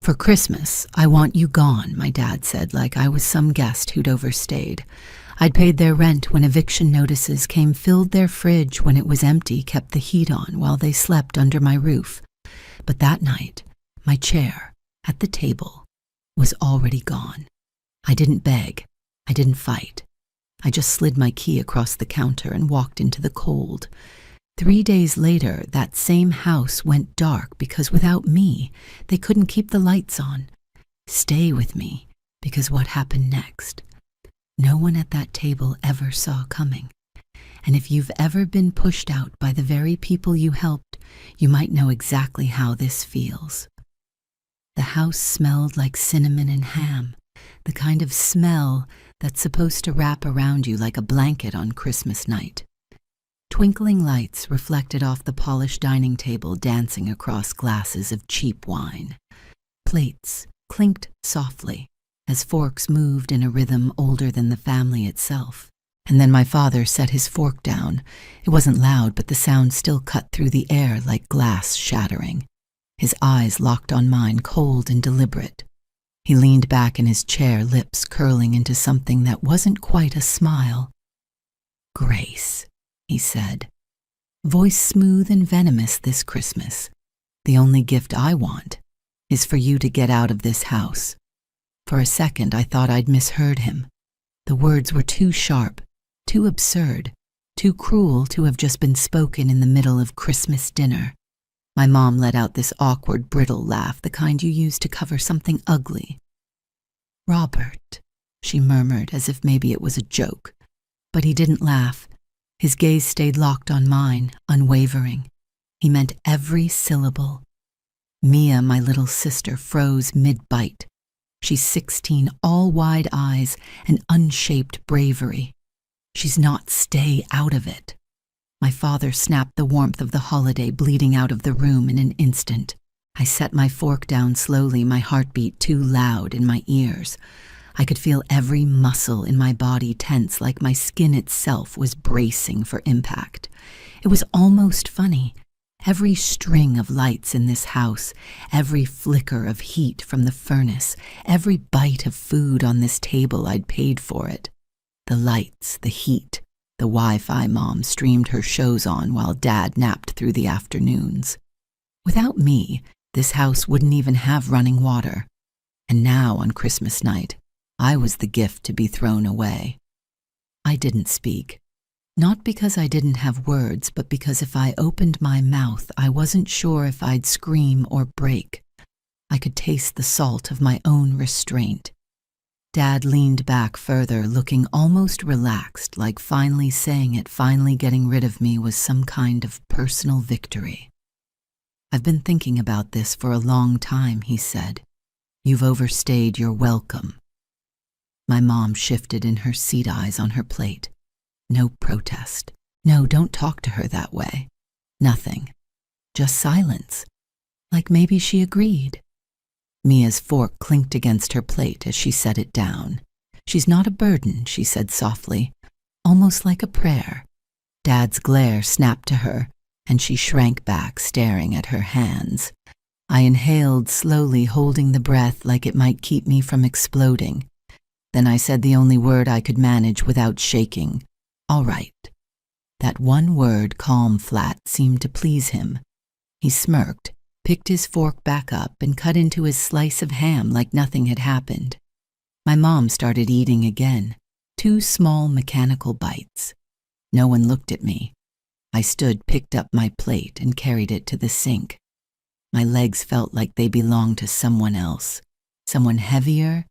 "For Christmas, I want you gone," my dad said, like I was some guest who'd overstayed. I'd paid their rent when eviction notices came, filled their fridge when it was empty, kept the heat on while they slept under my roof. But that night, my chair at the table was already gone. I didn't beg. I didn't fight. I just slid my key across the counter and walked into the cold. 3 days later, that same house went dark because without me, they couldn't keep the lights on. Stay with me, because what happened next, no one at that table ever saw coming. And if you've ever been pushed out by the very people you helped, you might know exactly how this feels. The house smelled like cinnamon and ham, the kind of smell that's supposed to wrap around you like a blanket on Christmas night. Twinkling lights reflected off the polished dining table, dancing across glasses of cheap wine. Plates clinked softly as forks moved in a rhythm older than the family itself. And then my father set his fork down. It wasn't loud, but the sound still cut through the air like glass shattering. His eyes locked on mine, cold and deliberate. He leaned back in his chair, lips curling into something that wasn't quite a smile. "Grace," he said, voice smooth and venomous this Christmas. "The only gift I want is for you to get out of this house." For a second, I thought I'd misheard him. The words were too sharp, too absurd, too cruel to have just been spoken in the middle of Christmas dinner. My mom let out this awkward, brittle laugh, the kind you use to cover something ugly. "Robert," she murmured, as if maybe it was a joke. But he didn't laugh. His gaze stayed locked on mine, unwavering. He meant every syllable. Mia, my little sister, froze mid-bite. She's 16, all wide eyes and unshaped bravery. "She's not. Stay out of it." My father snapped the warmth of the holiday, bleeding out of the room in an instant. I set my fork down slowly, my heartbeat too loud in my ears. I could feel every muscle in my body tense, like my skin itself was bracing for impact. It was almost funny. Every string of lights in this house, every flicker of heat from the furnace, every bite of food on this table, I'd paid for it. The lights, the heat, the Wi-Fi mom streamed her shows on while Dad napped through the afternoons. Without me, this house wouldn't even have running water. And now, on Christmas night, I was the gift to be thrown away. I didn't speak. Not because I didn't have words, but because if I opened my mouth, I wasn't sure if I'd scream or break. I could taste the salt of my own restraint. Dad leaned back further, looking almost relaxed, like finally saying it, finally getting rid of me was some kind of personal victory. "I've been thinking about this for a long time," he said. "You've overstayed your welcome." My mom shifted in her seat, eyes on her plate. No protest. No, don't talk to her that way. Nothing. Just silence. Like maybe she agreed. Mia's fork clinked against her plate as she set it down. "She's not a burden," she said softly, almost like a prayer. Dad's glare snapped to her, and she shrank back, staring at her hands. I inhaled slowly, holding the breath like it might keep me from exploding. Then I said the only word I could manage without shaking. "All right." That one word, calm, flat, seemed to please him. He smirked, picked his fork back up, and cut into his slice of ham like nothing had happened. My mom started eating again, 2 small mechanical bites. No one looked at me. I stood, picked up my plate, and carried it to the sink. My legs felt like they belonged to someone else, someone heavier,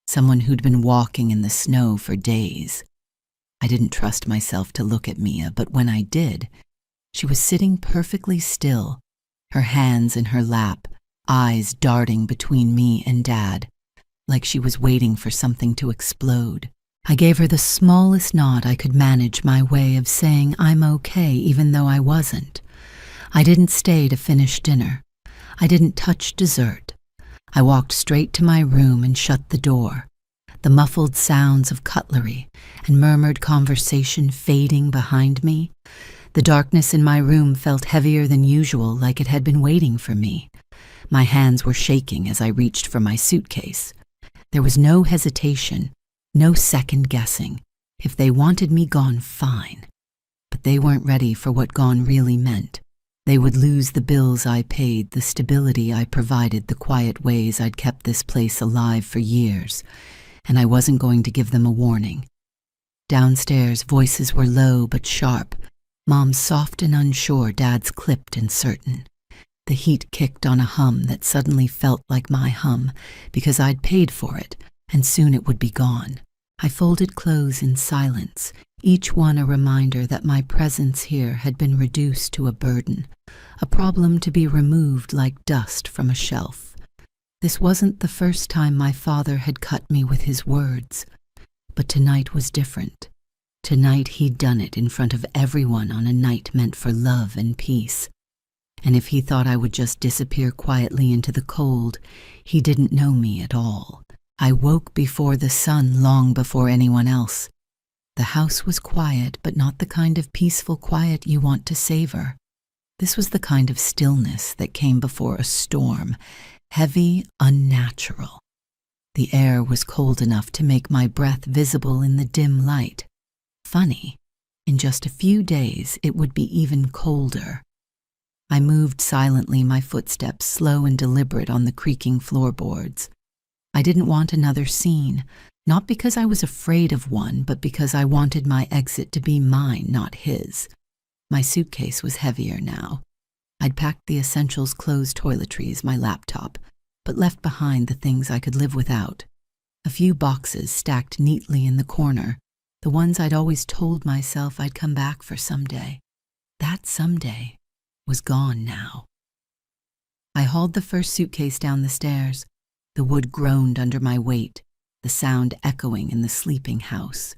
someone who'd been walking in the snow for days. I didn't trust myself to look at Mia, but when I did, she was sitting perfectly still, her hands in her lap, eyes darting between me and Dad, like she was waiting for something to explode. I gave her the smallest nod I could manage, my way of saying I'm okay even though I wasn't. I didn't stay to finish dinner. I didn't touch dessert. I walked straight to my room and shut the door. The muffled sounds of cutlery and murmured conversation fading behind me. The darkness in my room felt heavier than usual, like it had been waiting for me. My hands were shaking as I reached for my suitcase. There was no hesitation, no second guessing. If they wanted me gone, fine. But they weren't ready for what gone really meant. They would lose the bills I paid, the stability I provided, the quiet ways I'd kept this place alive for years, and I wasn't going to give them a warning. Downstairs, voices were low but sharp. Mom's soft and unsure, Dad's clipped and certain. The heat kicked on a hum that suddenly felt like my hum, because I'd paid for it, and soon it would be gone. I folded clothes in silence, each one a reminder that my presence here had been reduced to a burden, a problem to be removed like dust from a shelf. This wasn't the first time my father had cut me with his words, but tonight was different. Tonight he'd done it in front of everyone on a night meant for love and peace. And if he thought I would just disappear quietly into the cold, he didn't know me at all. I woke before the sun, long before anyone else. The house was quiet, but not the kind of peaceful quiet you want to savor. This was the kind of stillness that came before a storm, heavy, unnatural. The air was cold enough to make my breath visible in the dim light. Funny, in just a few days it would be even colder. I moved silently, my footsteps slow and deliberate on the creaking floorboards. I didn't want another scene, not because I was afraid of one, but because I wanted my exit to be mine, not his. My suitcase was heavier now. I'd packed the essentials, clothes, toiletries, my laptop, but left behind the things I could live without. A few boxes stacked neatly in the corner, the ones I'd always told myself I'd come back for someday. That someday was gone now. I hauled the first suitcase down the stairs. The wood groaned under my weight, the sound echoing in the sleeping house.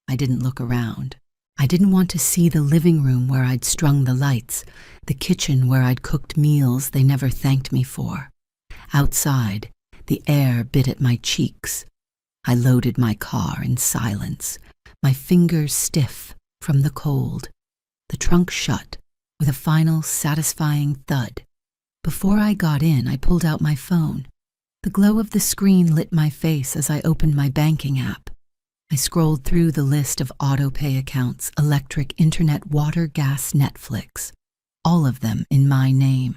I didn't look around. I didn't want to see the living room where I'd strung the lights, the kitchen where I'd cooked meals they never thanked me for. Outside, the air bit at my cheeks. I loaded my car in silence, my fingers stiff from the cold. The trunk shut with a final satisfying thud. Before I got in, I pulled out my phone. The glow of the screen lit my face as I opened my banking app. I scrolled through the list of auto-pay accounts, electric, internet, water, gas, Netflix. All of them in my name.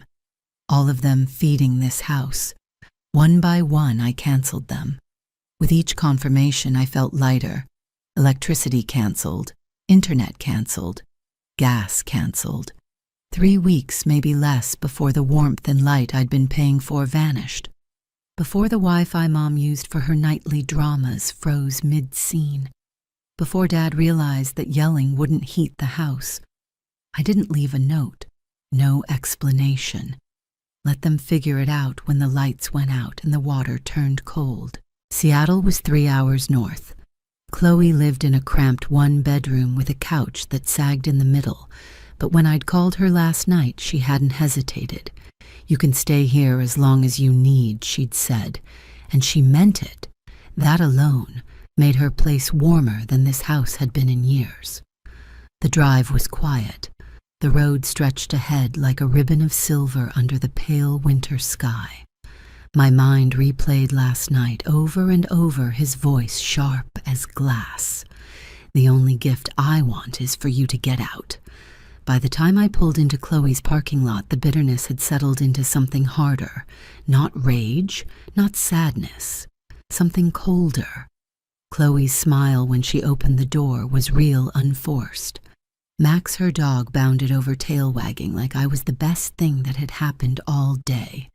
All of them feeding this house. One by one, I canceled them. With each confirmation, I felt lighter. Electricity canceled, internet canceled, gas canceled. 3 weeks, maybe less, before the warmth and light I'd been paying for vanished. Before the Wi-Fi Mom used for her nightly dramas froze mid-scene. Before Dad realized that yelling wouldn't heat the house. I didn't leave a note, no explanation. Let them figure it out when the lights went out and the water turned cold. Seattle was 3 hours north. Chloe lived in a cramped one-bedroom with a couch that sagged in the middle, but when I'd called her last night, she hadn't hesitated. "You can stay here as long as you need," she'd said, and she meant it. That alone made her place warmer than this house had been in years. The drive was quiet. The road stretched ahead like a ribbon of silver under the pale winter sky. My mind replayed last night over and over, his voice sharp as glass. "The only gift I want is for you to get out." By the time I pulled into Chloe's parking lot, the bitterness had settled into something harder. Not rage, not sadness. Something colder. Chloe's smile when she opened the door was real, unforced. Max, her dog, bounded over, tail wagging like I was the best thing that had happened all day.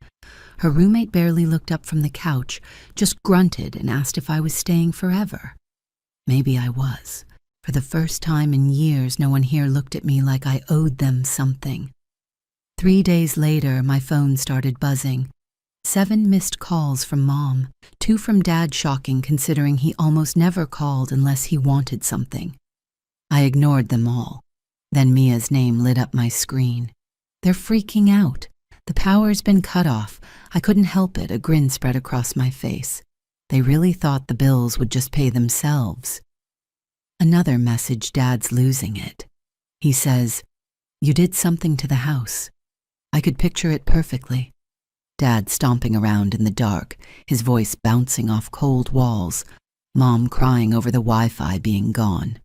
Her roommate barely looked up from the couch, just grunted and asked if I was staying forever. Maybe I was. For the first time in years, no one here looked at me like I owed them something. 3 days later, my phone started buzzing. 7 missed calls from Mom, 2 from Dad, shocking considering he almost never called unless he wanted something. I ignored them all. Then Mia's name lit up my screen. "They're freaking out. The power's been cut off." I couldn't help it, a grin spread across my face. They really thought the bills would just pay themselves. Another message, Dad's losing it. He says, "You did something to the house." I could picture it perfectly. Dad stomping around in the dark, his voice bouncing off cold walls, Mom crying over the Wi-Fi being gone.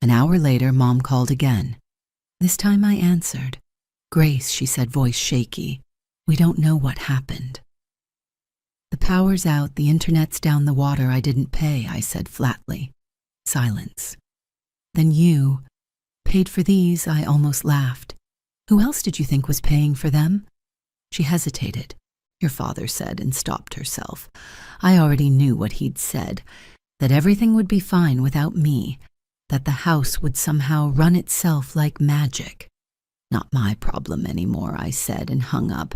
An hour later, Mom called again. This time I answered. Grace, she said, voice shaky. We don't know what happened. The power's out, the internet's down the water, I didn't pay, I said flatly. Silence. Then you paid for these, I almost laughed. Who else did you think was paying for them? She hesitated. Your father said, and stopped herself. I already knew what he'd said, that everything would be fine without me, that the house would somehow run itself like magic. Not my problem anymore, I said, and hung up.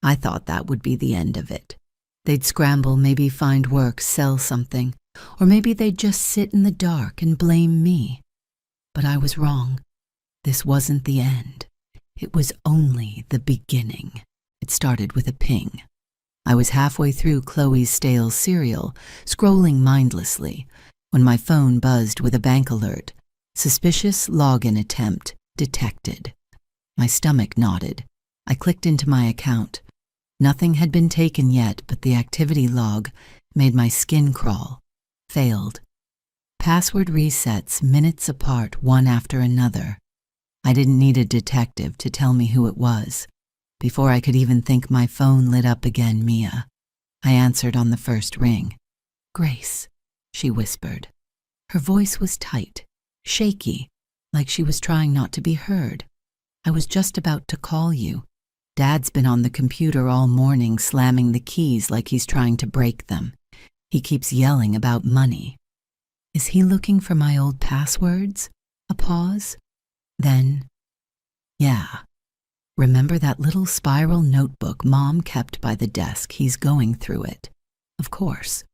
I thought that would be the end of it. They'd scramble, maybe find work, sell something, or maybe they'd just sit in the dark and blame me. But I was wrong. This wasn't the end. It was only the beginning. It started with a ping. I was halfway through Chloe's stale cereal, scrolling mindlessly, when my phone buzzed with a bank alert. Suspicious login attempt detected. My stomach knotted. I clicked into my account. Nothing had been taken yet, but the activity log made my skin crawl. Failed. Password resets minutes apart, one after another. I didn't need a detective to tell me who it was. Before I could even think, my phone lit up again, Mia. I answered on the first ring. Grace, she whispered. Her voice was tight, shaky, like she was trying not to be heard. I was just about to call you. Dad's been on the computer all morning, slamming the keys like he's trying to break them. He keeps yelling about money. Is he looking for my old passwords? A pause. Then, yeah. Remember that little spiral notebook Mom kept by the desk? He's going through it. Of course.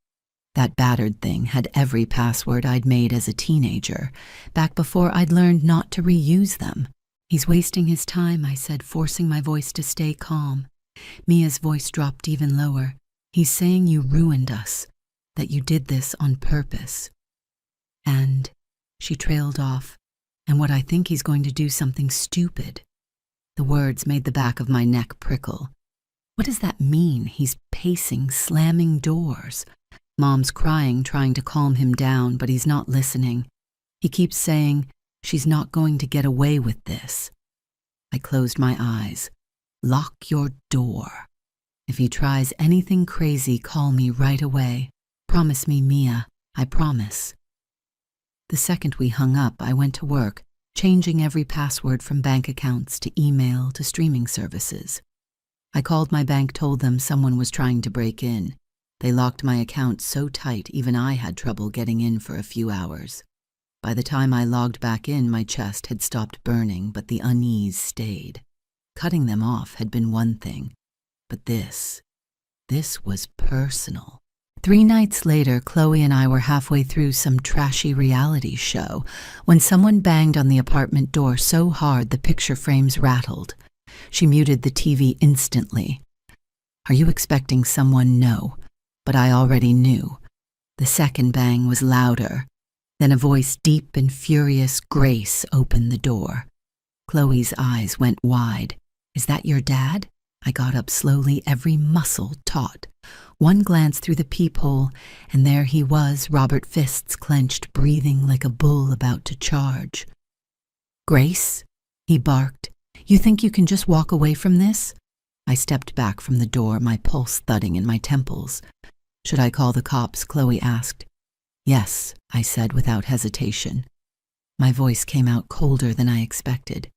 That battered thing had every password I'd made as a teenager, back before I'd learned not to reuse them. He's wasting his time, I said, forcing my voice to stay calm. Mia's voice dropped even lower. He's saying you ruined us, that you did this on purpose. And, she trailed off, and what I think he's going to do something stupid. The words made the back of my neck prickle. What does that mean? He's pacing, slamming doors. Mom's crying, trying to calm him down, but he's not listening. He keeps saying, she's not going to get away with this. I closed my eyes. Lock your door. If he tries anything crazy, call me right away. Promise me, Mia. I promise. The second we hung up, I went to work, changing every password from bank accounts to email to streaming services. I called my bank, told them someone was trying to break in. They locked my account so tight even I had trouble getting in for a few hours. By the time I logged back in, my chest had stopped burning, but the unease stayed. Cutting them off had been one thing, but this was personal. 3 nights later, Chloe and I were halfway through some trashy reality show when someone banged on the apartment door so hard the picture frames rattled. She muted the TV instantly. Are you expecting someone? No, but I already knew. The second bang was louder. Then a voice, deep and furious, Grace, opened the door. Chloe's eyes went wide. Is that your dad? I got up slowly, every muscle taut. One glance through the peephole, and there he was, Robert, fists clenched, breathing like a bull about to charge. Grace, he barked, you think you can just walk away from this? I stepped back from the door, my pulse thudding in my temples. Should I call the cops? Chloe asked. Yes, I said without hesitation. My voice came out colder than I expected.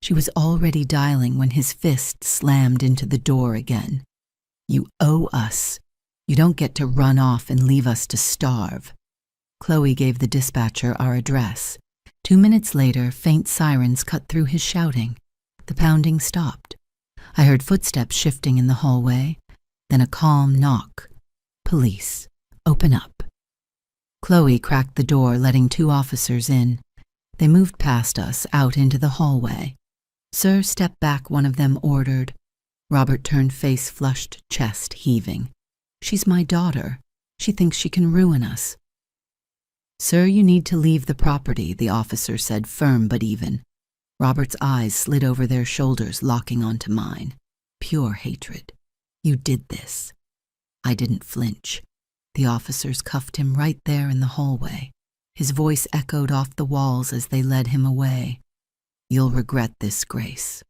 She was already dialing when his fist slammed into the door again. You owe us. You don't get to run off and leave us to starve. Chloe gave the dispatcher our address. 2 minutes later, faint sirens cut through his shouting. The pounding stopped. I heard footsteps shifting in the hallway, then a calm knock. Police. Open up. Chloe cracked the door, letting 2 officers in. They moved past us, out into the hallway. Sir, step back, one of them ordered. Robert turned, face flushed, chest heaving. She's my daughter. She thinks she can ruin us. Sir, you need to leave the property, the officer said, firm but even. Robert's eyes slid over their shoulders, locking onto mine. Pure hatred. You did this." I didn't flinch. The officers cuffed him right there in the hallway. His voice echoed off the walls as they led him away. "You'll regret this, Grace."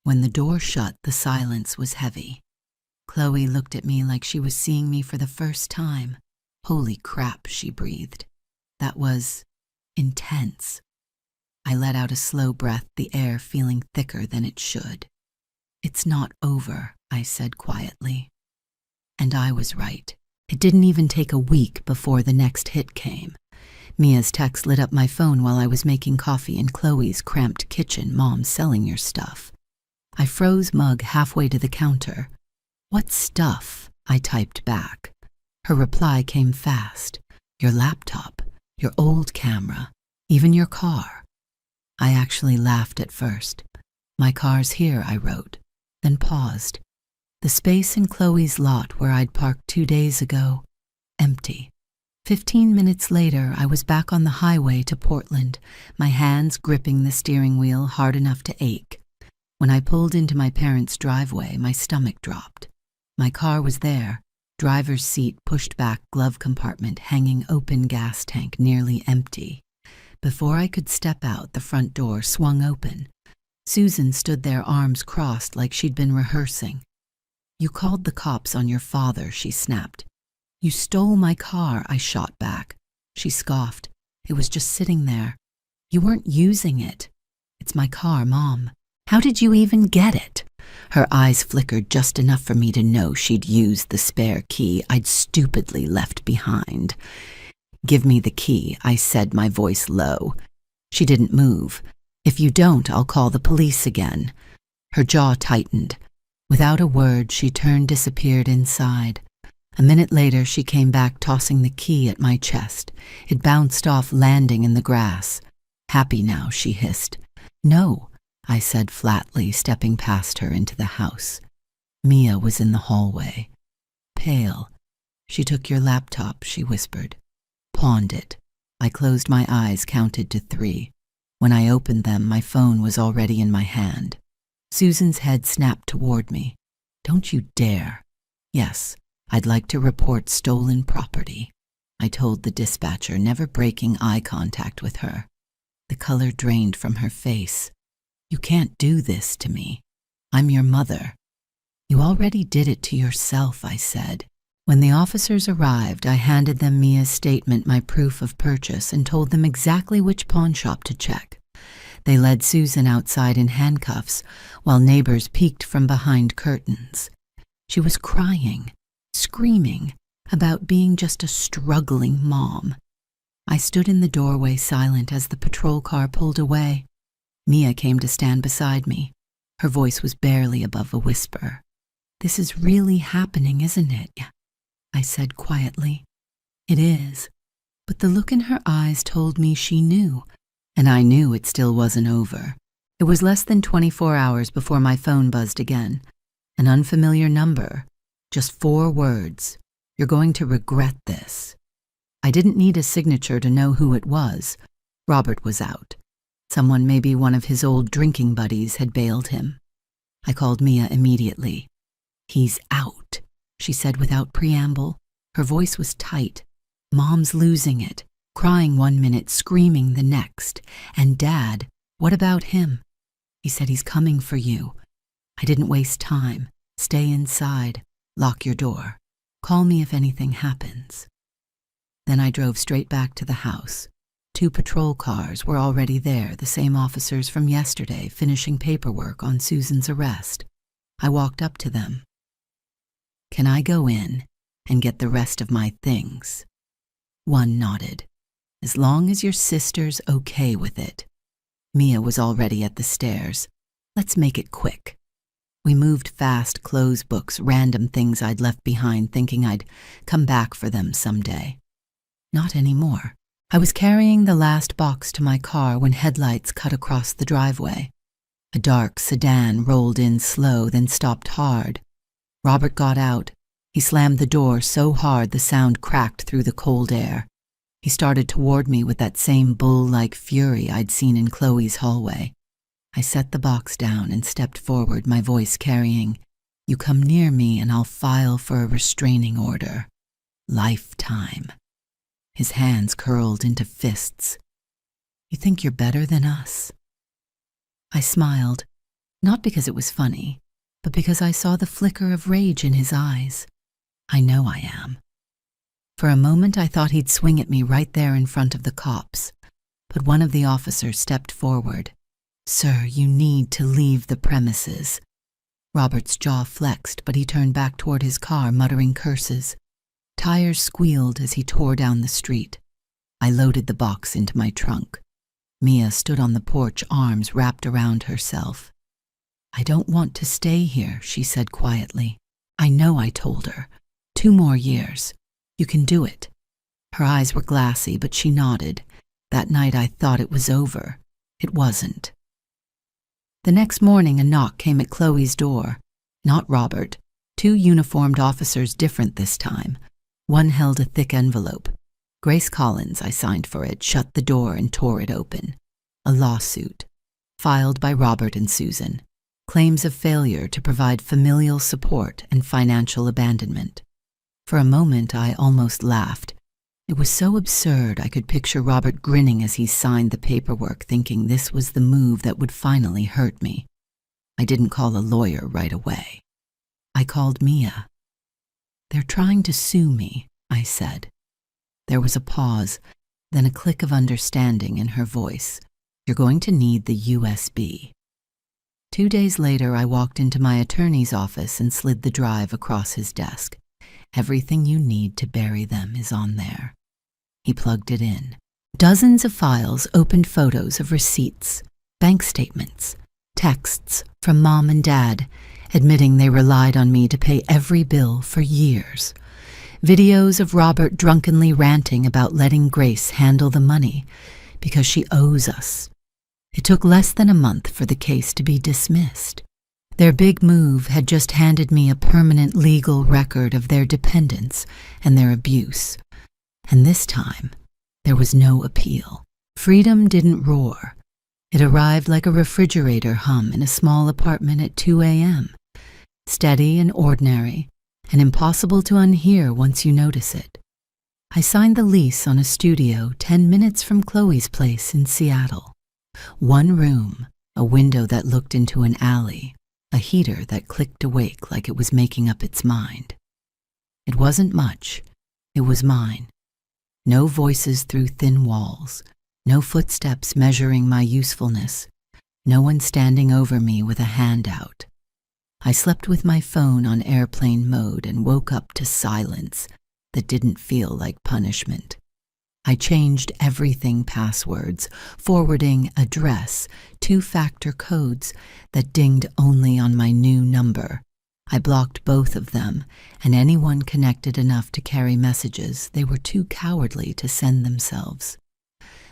When the door shut, the silence was heavy. Chloe looked at me like she was seeing me for the first time. "Holy crap," she breathed. That was intense. I let out a slow breath, the air feeling thicker than it should. "It's not over," I said quietly. And I was right. It didn't even take a week before the next hit came. Mia's text lit up my phone while I was making coffee in Chloe's cramped kitchen. "Mom's selling your stuff." I froze mug halfway to the counter. "What stuff?" I typed back. Her reply came fast. "Your laptop, your old camera, even your car." I actually laughed at first. "My car's here," I wrote, then paused. The space in Chloe's lot where I'd parked 2 days ago, empty. 15 minutes later, I was back on the highway to Portland, my hands gripping the steering wheel hard enough to ache. When I pulled into my parents' driveway, my stomach dropped. My car was there, driver's seat pushed back, glove compartment hanging open, gas tank nearly empty. Before I could step out, the front door swung open. Susan stood there, arms crossed like she'd been rehearsing. "You called the cops on your father," she snapped. "You stole my car," I shot back. She scoffed. "It was just sitting there. You weren't using it." "It's my car, Mom. How did you even get it?" Her eyes flickered just enough for me to know she'd used the spare key I'd stupidly left behind. "Give me the key," I said, my voice low. She didn't move. "If you don't, I'll call the police again." Her jaw tightened. Without a word, she turned, disappeared inside. A minute later, she came back, tossing the key at my chest. It bounced off, landing in the grass. "Happy now?" she hissed. "No," I said flatly, stepping past her into the house. Mia was in the hallway. Pale. "She took your laptop," she whispered. "Pawned it." I closed my eyes, counted to 3. When I opened them, my phone was already in my hand. Susan's head snapped toward me. "Don't you dare." "Yes, I'd like to report stolen property," I told the dispatcher, never breaking eye contact with her. The color drained from her face. "You can't do this to me. I'm your mother." "You already did it to yourself," I said. When the officers arrived, I handed them Mia's statement, my proof of purchase, and told them exactly which pawn shop to check. They led Susan outside in handcuffs, while neighbors peeked from behind curtains. She was crying, screaming, about being just a struggling mom. I stood in the doorway, silent, as the patrol car pulled away. Mia came to stand beside me. Her voice was barely above a whisper. "This is really happening, isn't it?" I said quietly. "It is." But the look in her eyes told me she knew, and I knew it still wasn't over. It was less than 24 hours before my phone buzzed again. An unfamiliar number. Just 4 words. "You're going to regret this." I didn't need a signature to know who it was. Robert was out. Someone, maybe one of his old drinking buddies, had bailed him. I called Mia immediately. "He's out," she said without preamble. Her voice was tight. "Mom's losing it. Crying 1 minute, screaming the next. And Dad, what about him? He said he's coming for you." I didn't waste time. "Stay inside. Lock your door. Call me if anything happens." Then I drove straight back to the house. 2 patrol cars were already there, the same officers from yesterday, finishing paperwork on Susan's arrest. I walked up to them. "Can I go in and get the rest of my things?" One nodded. "As long as your sister's okay with it." Mia was already at the stairs. "Let's make it quick." We moved fast, clothes, books, random things I'd left behind, thinking I'd come back for them someday. Not anymore. I was carrying the last box to my car when headlights cut across the driveway. A dark sedan rolled in slow, then stopped hard. Robert got out. He slammed the door so hard the sound cracked through the cold air. He started toward me with that same bull-like fury I'd seen in Chloe's hallway. I set the box down and stepped forward, my voice carrying, You come near me and I'll file for a restraining order. Lifetime." His hands curled into fists. "You think you're better than us?" I smiled, not because it was funny, but because I saw the flicker of rage in his eyes. "I know I am." For a moment I thought he'd swing at me right there in front of the cops, but one of the officers stepped forward. "Sir, you need to leave the premises." Robert's jaw flexed, but he turned back toward his car, muttering curses. Tires squealed as he tore down the street. I loaded the box into my trunk. Mia stood on the porch, arms wrapped around herself. "I don't want to stay here," she said quietly. I know I told her. 2 more years. You can do it. Her eyes were glassy, but she nodded. That night I thought it was over. It wasn't. The next morning a knock came at Chloe's door. Not Robert. 2 uniformed officers, different this time. One held a thick envelope. Grace Collins, I signed for it, shut the door and tore it open. A lawsuit. Filed by Robert and Susan. Claims of failure to provide familial support and financial abandonment. For a moment I almost laughed. It was so absurd I could picture Robert grinning as he signed the paperwork, thinking this was the move that would finally hurt me. I didn't call a lawyer right away. I called Mia. "They're trying to sue me," I said. There was a pause, then a click of understanding in her voice. "You're going to need the USB." 2 days later, I walked into my attorney's office and slid the drive across his desk. "Everything you need to bury them is on there." He plugged it in. Dozens of files opened photos of receipts, bank statements, texts from Mom and Dad, admitting they relied on me to pay every bill for years. Videos of Robert drunkenly ranting about letting Grace handle the money because she owes us. It took less than a month for the case to be dismissed. Their big move had just handed me a permanent legal record of their dependence and their abuse. And this time, there was no appeal. Freedom didn't roar. It arrived like a refrigerator hum in a small apartment at 2 a.m. Steady and ordinary, and impossible to unhear once you notice it. I signed the lease on a studio 10 minutes from Chloe's place in Seattle. 1 room, a window that looked into an alley, a heater that clicked awake like it was making up its mind. It wasn't much. It was mine. No voices through thin walls, no footsteps measuring my usefulness, no one standing over me with a hand out. I slept with my phone on airplane mode and woke up to silence that didn't feel like punishment. I changed everything: passwords, forwarding address, 2-factor codes that dinged only on my new number. I blocked both of them, and anyone connected enough to carry messages they were too cowardly to send themselves.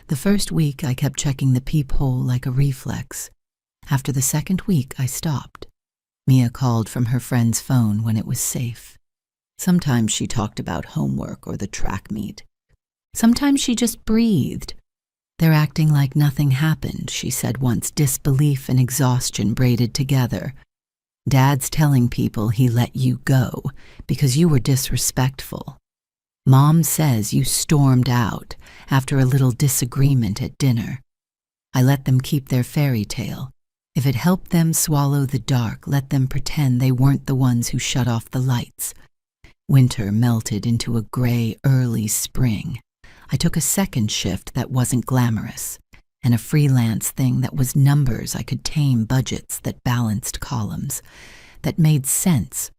The first week I kept checking the peephole like a reflex. After the second week I stopped. Mia called from her friend's phone when it was safe. Sometimes she talked about homework or the track meet. Sometimes she just breathed. "They're acting like nothing happened," she said once, disbelief and exhaustion braided together. "Dad's telling people he let you go because you were disrespectful. Mom says you stormed out after a little disagreement at dinner. I let them keep their fairy tale. If it helped them swallow the dark, let them pretend they weren't the ones who shut off the lights." Winter melted into a gray early spring. I took a second shift that wasn't glamorous, and a freelance thing that was numbers I could tame, budgets that balanced columns, that made sense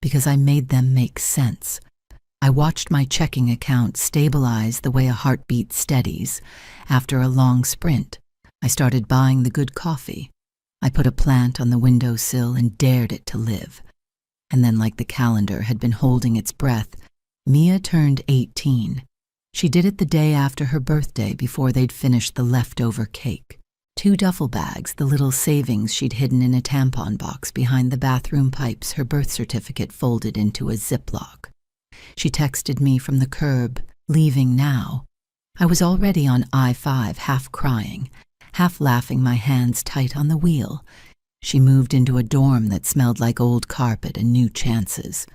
because I made them make sense. I watched my checking account stabilize the way a heartbeat steadies. After a long sprint, I started buying the good coffee. I put a plant on the windowsill and dared it to live. And then, like the calendar had been holding its breath, Mia turned 18. She did it the day after her birthday, before they'd finished the leftover cake. 2 duffel bags, the little savings she'd hidden in a tampon box behind the bathroom pipes, her birth certificate folded into a Ziploc. She texted me from the curb, "Leaving now." I was already on I-5, half crying, half laughing, my hands tight on the wheel. She moved into a dorm that smelled like old carpet and new chances.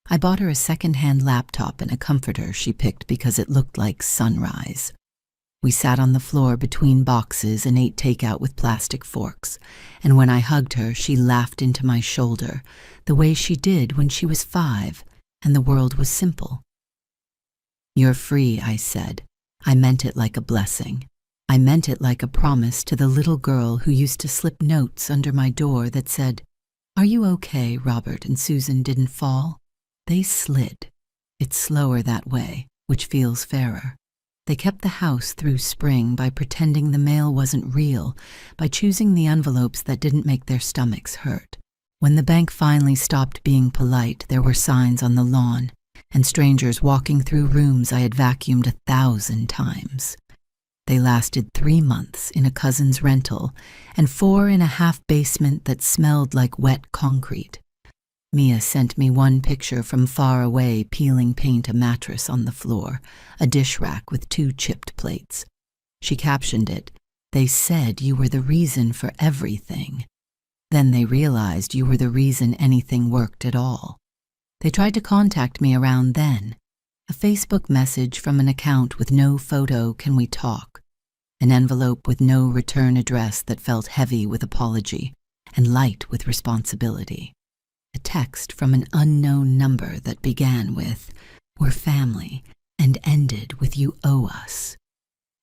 I bought her a second-hand laptop and a comforter she picked because it looked like sunrise. We sat on the floor between boxes and ate takeout with plastic forks, and when I hugged her, she laughed into my shoulder, the way she did when she was 5, and the world was simple. "You're free," I said. I meant it like a blessing. I meant it like a promise to the little girl who used to slip notes under my door that said, "Are you okay, Robert and Susan didn't fall?" They slid. It's slower that way, which feels fairer. They kept the house through spring by pretending the mail wasn't real, by choosing the envelopes that didn't make their stomachs hurt. When the bank finally stopped being polite, there were signs on the lawn, and strangers walking through rooms I had vacuumed 1,000 times. They lasted 3 months in a cousin's rental and 4.5 basement that smelled like wet concrete. Mia sent me one picture from far away peeling paint a mattress on the floor, a dish rack with 2 chipped plates. She captioned it, "They said you were the reason for everything. Then they realized you were the reason anything worked at all." They tried to contact me around then. A Facebook message from an account with no photo, "Can we talk?" An envelope with no return address that felt heavy with apology and light with responsibility. A text from an unknown number that began with, "We're family," and ended with, "You owe us."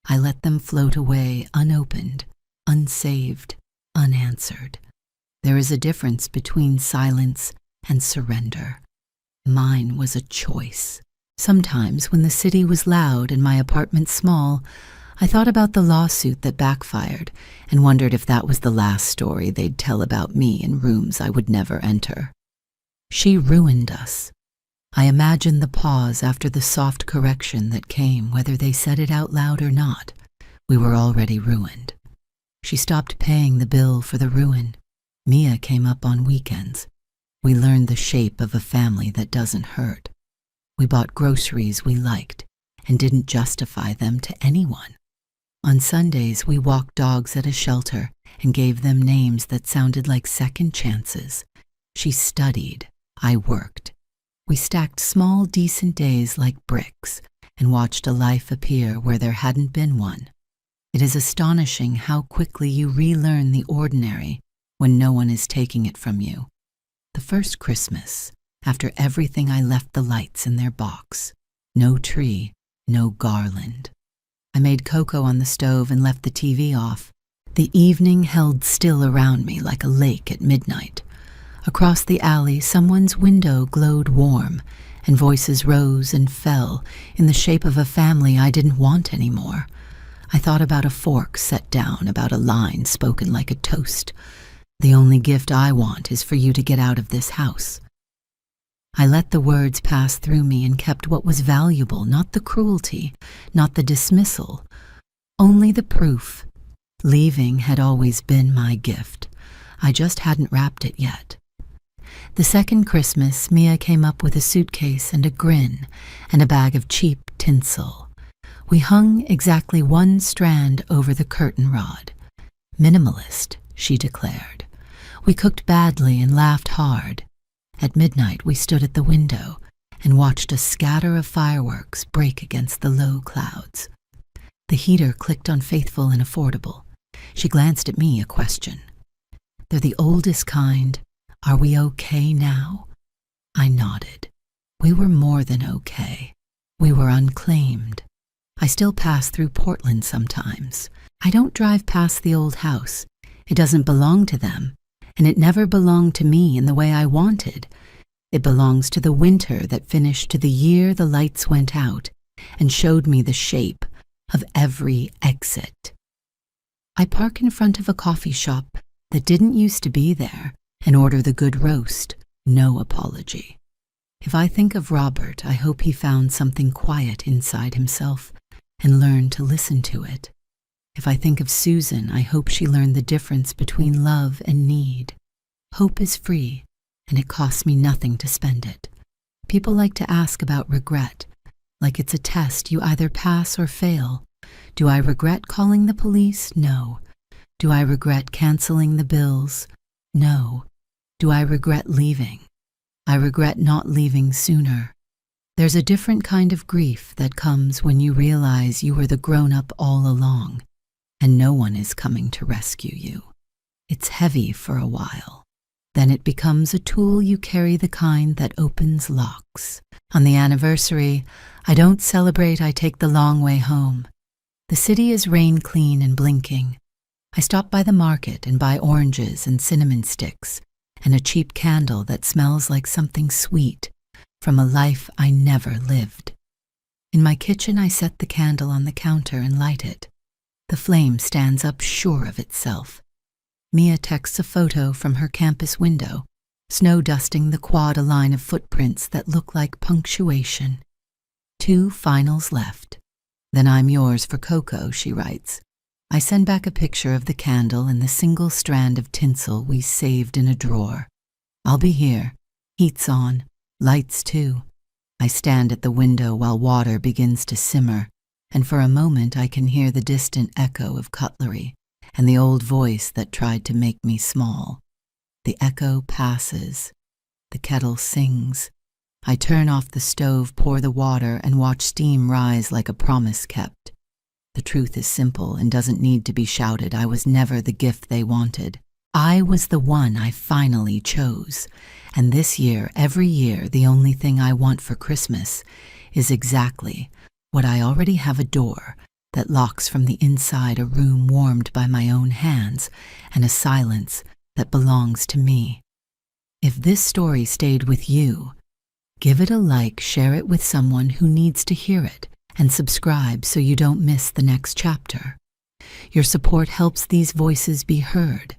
I let them float away unopened, unsaved, unanswered. There is a difference between silence and surrender. Mine was a choice. Sometimes, when the city was loud and my apartment small, I thought about the lawsuit that backfired and wondered if that was the last story they'd tell about me in rooms I would never enter. She ruined us. I imagined the pause after the soft correction that came, whether they said it out loud or not. We were already ruined. She stopped paying the bill for the ruin. Mia came up on weekends. We learned the shape of a family that doesn't hurt. We bought groceries we liked and didn't justify them to anyone. On Sundays, we walked dogs at a shelter and gave them names that sounded like second chances. She studied. I worked. We stacked small, decent days like bricks and watched a life appear where there hadn't been one. It is astonishing how quickly you relearn the ordinary when no one is taking it from you. The first Christmas, after everything, I left the lights in their box. No tree, no garland. I made cocoa on the stove and left the TV off. The evening held still around me like a lake at midnight. Across the alley, someone's window glowed warm, and voices rose and fell in the shape of a family I didn't want anymore. I thought about a fork set down, about a line spoken like a toast. "The only gift I want is for you to get out of this house." I let the words pass through me and kept what was valuable, not the cruelty, not the dismissal, only the proof. Leaving had always been my gift. I just hadn't wrapped it yet. The second Christmas, Mia came up with a suitcase and a grin and a bag of cheap tinsel. We hung exactly 1 strand over the curtain rod. "Minimalist," she declared. We cooked badly and laughed hard. At midnight, we stood at the window and watched a scatter of fireworks break against the low clouds. The heater clicked on faithful and affordable. She glanced at me, a question. "They're the oldest kind. Are we okay now?" I nodded. We were more than okay. We were unclaimed. I still pass through Portland sometimes. I don't drive past the old house. It doesn't belong to them, and it never belonged to me in the way I wanted. It belongs to the winter that finished, to the year the lights went out and showed me the shape of every exit. I park in front of a coffee shop that didn't used to be there and order the good roast, no apology. If I think of Robert, I hope he found something quiet inside himself and learned to listen to it. If I think of Susan, I hope she learned the difference between love and need. Hope is free, and it costs me nothing to spend it. People like to ask about regret, like it's a test you either pass or fail. Do I regret calling the police? No. Do I regret canceling the bills? No. Do I regret leaving? I regret not leaving sooner. There's a different kind of grief that comes when you realize you were the grown-up all along, and no one is coming to rescue you. It's heavy for a while. Then it becomes a tool you carry, the kind that opens locks. On the anniversary, I don't celebrate, I take the long way home. The city is rain clean and blinking. I stop by the market and buy oranges and cinnamon sticks and a cheap candle that smells like something sweet from a life I never lived. In my kitchen, I set the candle on the counter and light it. The flame stands up sure of itself. Mia texts a photo from her campus window, snow dusting the quad, a line of footprints that look like punctuation. 2 finals left. Then I'm yours for Coco, she writes. I send back a picture of the candle and the single strand of tinsel we saved in a drawer. I'll be here. Heat's on. Lights too. I stand at the window while water begins to simmer, and for a moment I can hear the distant echo of cutlery and the old voice that tried to make me small. The echo passes. The kettle sings. I turn off the stove, pour the water, and watch steam rise like a promise kept. The truth is simple and doesn't need to be shouted. I was never the gift they wanted. I was the one I finally chose. And this year, every year, the only thing I want for Christmas is exactly what I already have: a door that locks from the inside, a room warmed by my own hands, and a silence that belongs to me. If this story stayed with you, give it a like, share it with someone who needs to hear it, and subscribe so you don't miss the next chapter. Your support helps these voices be heard,